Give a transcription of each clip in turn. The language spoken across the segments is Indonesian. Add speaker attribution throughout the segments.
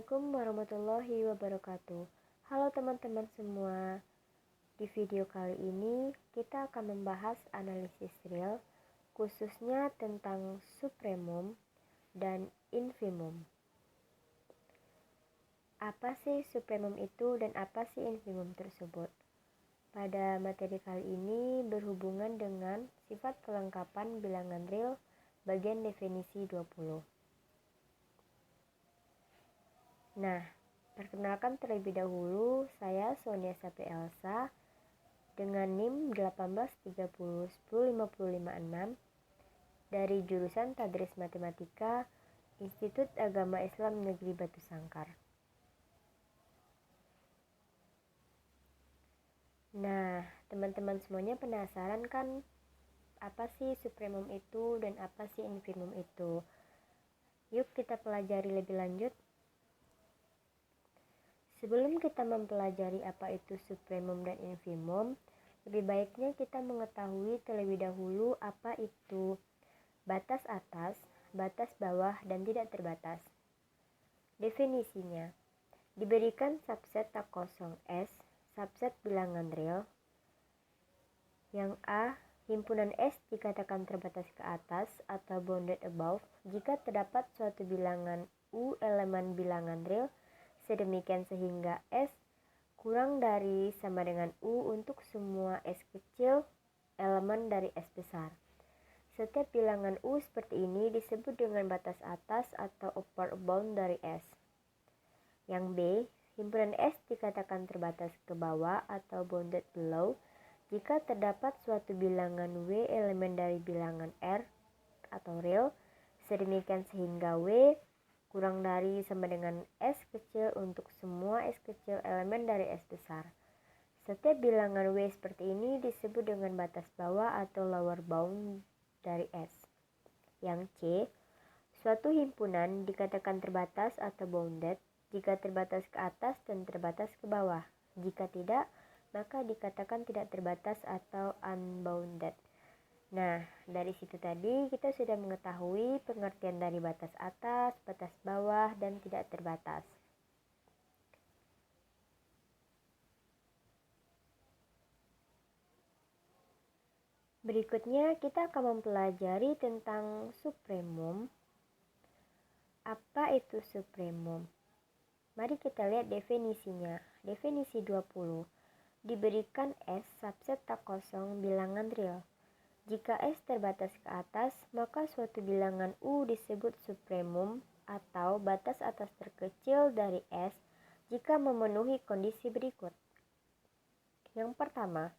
Speaker 1: Assalamualaikum warahmatullahi wabarakatuh. Halo teman-teman semua. Di video kali ini kita akan membahas analisis real, khususnya tentang supremum dan infimum. Apa sih supremum itu dan apa sih infimum tersebut? Pada materi kali ini berhubungan dengan sifat kelengkapan bilangan real bagian definisi 20. Nah, perkenalkan terlebih dahulu, saya Sonia Sapi Elsa dengan NIM 1830105556 dari jurusan Tadris Matematika Institut Agama Islam Negeri Batu Sangkar. Nah, teman-teman semuanya penasaran kan apa sih supremum itu dan apa sih infimum itu? Yuk kita pelajari lebih lanjut. Sebelum kita mempelajari apa itu supremum dan infimum, lebih baiknya kita mengetahui terlebih dahulu apa itu batas atas, batas bawah, dan tidak terbatas. Definisinya, diberikan subset tak kosong S, subset bilangan real, yang A, himpunan S dikatakan terbatas ke atas atau bounded above jika terdapat suatu bilangan U elemen bilangan real sedemikian sehingga S kurang dari sama dengan U untuk semua S kecil elemen dari S besar. Setiap bilangan U seperti ini disebut dengan batas atas atau upper bound dari S. Yang B, himpunan S dikatakan terbatas ke bawah atau bounded below jika terdapat suatu bilangan W elemen dari bilangan R atau real sedemikian sehingga W kurang dari sama dengan S kecil untuk semua S kecil elemen dari S besar. Setiap bilangan W seperti ini disebut dengan batas bawah atau lower bound dari S. Yang C, suatu himpunan dikatakan terbatas atau bounded jika terbatas ke atas dan terbatas ke bawah. Jika tidak, maka dikatakan tidak terbatas atau unbounded. Nah, dari situ tadi kita sudah mengetahui pengertian dari batas atas, batas bawah, dan tidak terbatas. Berikutnya kita akan mempelajari tentang supremum. Apa itu supremum? Mari kita lihat definisinya. Definisi 20. Diberikan S subset tak kosong bilangan real. Jika S terbatas ke atas, maka suatu bilangan U disebut supremum atau batas atas terkecil dari S jika memenuhi kondisi berikut. Yang pertama,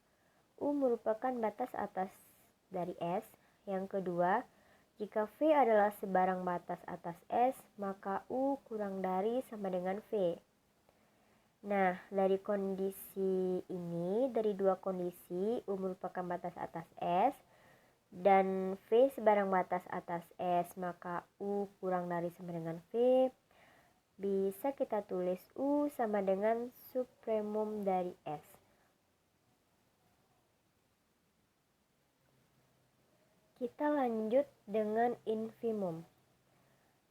Speaker 1: U merupakan batas atas dari S. Yang kedua, jika V adalah sebarang batas atas S, maka U kurang dari sama dengan V. Nah, dari kondisi ini, dari dua kondisi, U merupakan batas atas S dan V sebarang batas atas S, maka U kurang dari sama dengan V, bisa kita tulis U sama dengan supremum dari S. Kita lanjut dengan infimum.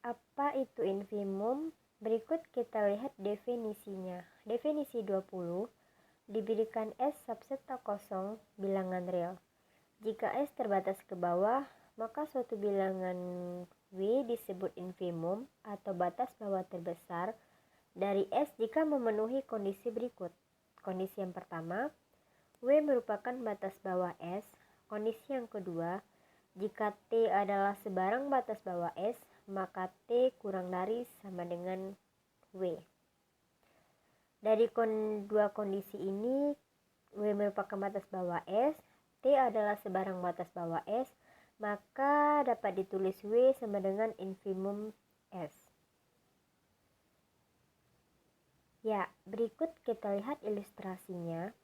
Speaker 1: Apa itu infimum? Berikut kita lihat definisinya. Definisi 20, diberikan S subset tak kosong bilangan real. Jika S terbatas ke bawah, maka suatu bilangan W disebut infimum atau batas bawah terbesar dari S jika memenuhi kondisi berikut. Kondisi yang pertama, W merupakan batas bawah S. Kondisi yang kedua, jika T adalah sebarang batas bawah S, maka T kurang dari sama dengan W. Dari dua kondisi ini, W merupakan batas bawah S, T adalah sebarang batas bawah S, maka dapat ditulis W sama dengan infimum S. Ya, berikut kita lihat ilustrasinya.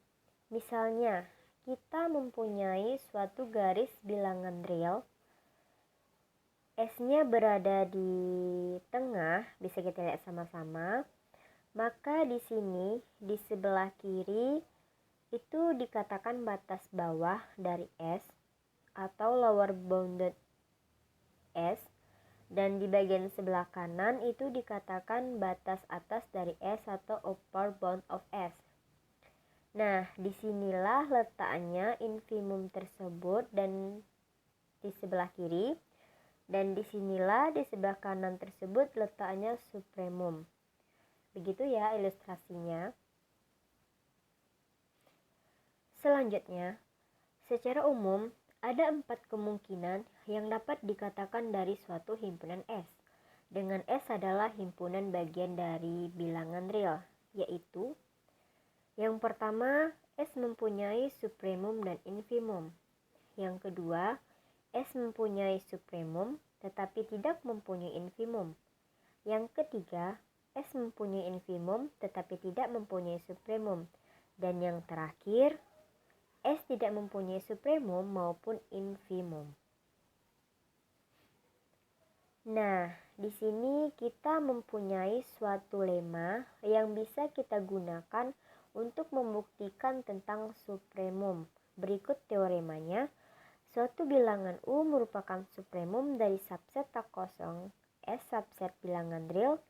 Speaker 1: Misalnya, kita mempunyai suatu garis bilangan real. S-nya berada di tengah, bisa kita lihat sama-sama. Maka di sini, di sebelah kiri, itu dikatakan batas bawah dari S atau lower bounded S. Dan di bagian sebelah kanan itu dikatakan batas atas dari S atau upper bound of S. Nah, disinilah letaknya infimum tersebut dan di sebelah kiri. Dan disinilah di sebelah kanan tersebut letaknya supremum. Begitu ya ilustrasinya. Selanjutnya, secara umum ada 4 kemungkinan yang dapat dikatakan dari suatu himpunan S, dengan S adalah himpunan bagian dari bilangan real, yaitu yang pertama, S mempunyai supremum dan infimum. Yang kedua, S mempunyai supremum tetapi tidak mempunyai infimum. Yang ketiga, S mempunyai infimum tetapi tidak mempunyai supremum. Dan yang terakhir, S tidak mempunyai supremum maupun infimum. Nah, di sini kita mempunyai suatu lemma yang bisa kita gunakan untuk membuktikan tentang supremum. Berikut teoremanya. Suatu bilangan U merupakan supremum dari subset tak kosong S subset bilangan real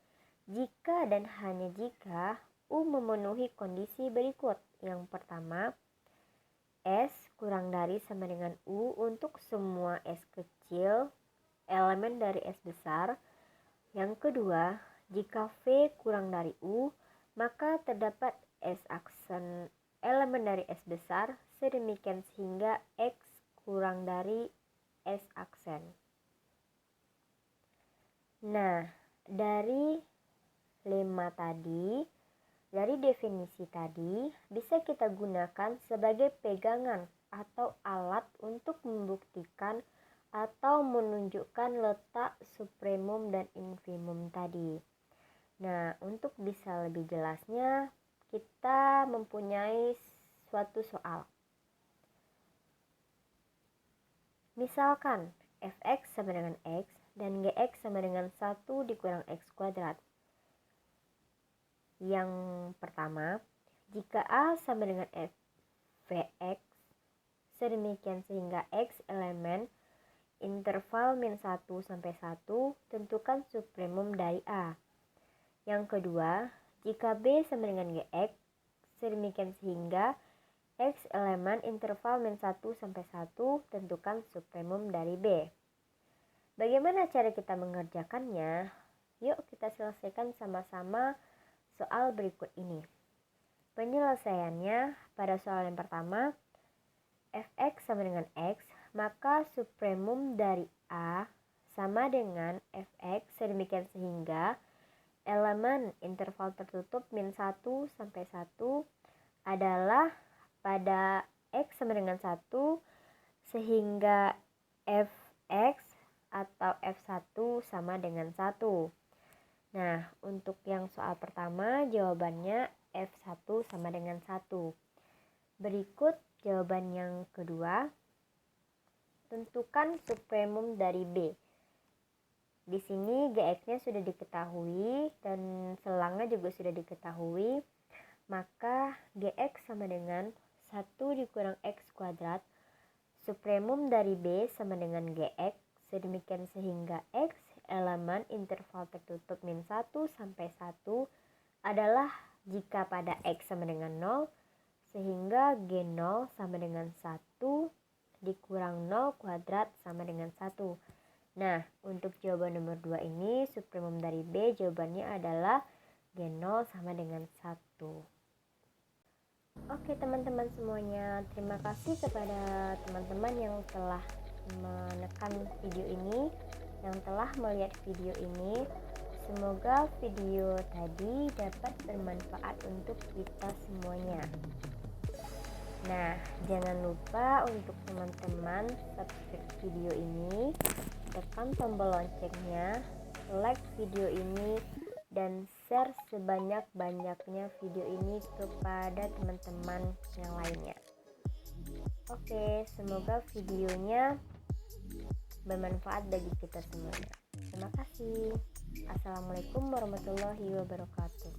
Speaker 1: jika dan hanya jika U memenuhi kondisi berikut. Yang pertama, S kurang dari sama dengan U untuk semua S kecil elemen dari S besar. Yang kedua, jika V kurang dari U, maka terdapat S aksen elemen dari S besar sedemikian sehingga X kurang dari S aksen. Nah, dari lemma tadi, dari definisi tadi, bisa kita gunakan sebagai pegangan atau alat untuk membuktikan atau menunjukkan letak supremum dan infimum tadi. Nah, untuk bisa lebih jelasnya, kita mempunyai suatu soal. Misalkan, fx sama dengan x dan gx sama dengan 1 dikurang x kuadrat. Yang pertama, jika A sama dengan Vx, sedemikian sehingga X elemen interval min 1 sampai 1, tentukan supremum dari A. Yang kedua, jika B sama dengan Gx, sedemikian sehingga X elemen interval min 1 sampai 1, tentukan supremum dari B. Bagaimana cara kita mengerjakannya? Yuk kita selesaikan sama-sama soal berikut ini. Penyelesaiannya pada soal yang pertama, fx sama dengan x, maka supremum dari A sama dengan fx sedemikian sehingga elemen interval tertutup min 1 sampai 1 adalah pada x sama dengan 1 sehingga fx atau f1 sama dengan 1. Nah, untuk yang soal pertama jawabannya F1 sama dengan 1. Berikut jawaban yang kedua. Tentukan supremum dari B. Di sini Gx-nya sudah diketahui dan selangnya juga sudah diketahui. Maka Gx sama dengan 1 dikurang X kuadrat. Supremum dari B sama dengan Gx. Sedemikian sehingga X elemen interval tertutup min 1 sampai 1 adalah jika pada X sama dengan 0 sehingga G0 sama dengan 1 dikurang 0 kuadrat sama dengan 1. Nah, untuk jawaban nomor 2 ini supremum dari B jawabannya adalah G0 sama dengan 1. Oke teman-teman semuanya, terima kasih kepada teman-teman yang telah menekan video ini, yang telah melihat video ini. Semoga video tadi dapat bermanfaat untuk kita semuanya. Nah, jangan lupa untuk teman-teman subscribe video ini, tekan tombol loncengnya, like video ini, dan share sebanyak-banyaknya video ini kepada teman-teman yang lainnya. Oke, semoga videonya bermanfaat bagi kita semuanya. Terima kasih. Assalamualaikum warahmatullahi wabarakatuh.